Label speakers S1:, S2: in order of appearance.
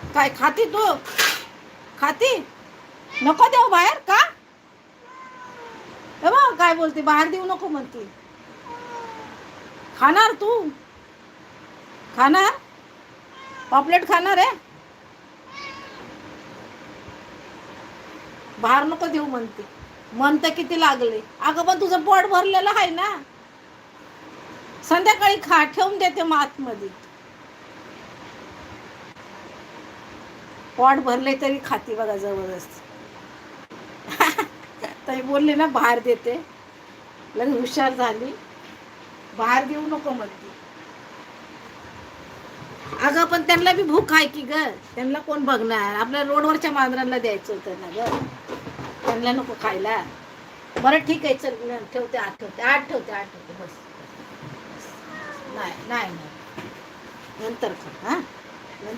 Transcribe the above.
S1: काय खाती तू? खाती? नको देऊ बाहेर का? हे बघ काय बोलते, बाहेर देऊ नको म्हणते. खाणार तू? खाणार? पॉपलेट खाणार आहे? बाहेर नको देऊ म्हणते. मन तर किती लागले. अगं पण तुझं पोट भरलेलं आहे ना. संध्याकाळी खा, ठेवून देते मग आतमध्ये. पोट भरले तरी खाती बघा जबरदस्त. ताई बोलली ना बाहेर देते, लगे हुशार झाली. बाहेर देऊ नको म्हणते. अगं पण त्यांना बी भूक आहे की ग, त्यांना कोण बघणार? आपल्या रोडवरच्या मांजरांना द्यायचं होतं ना ग, त्यांना नको खायला. बरं ठीक आहे, चल ठेवते, आठ ठेवते, आठ ठेवते, आठ ठेवते, बस. नाही नाही नाही, नंतर खा. हां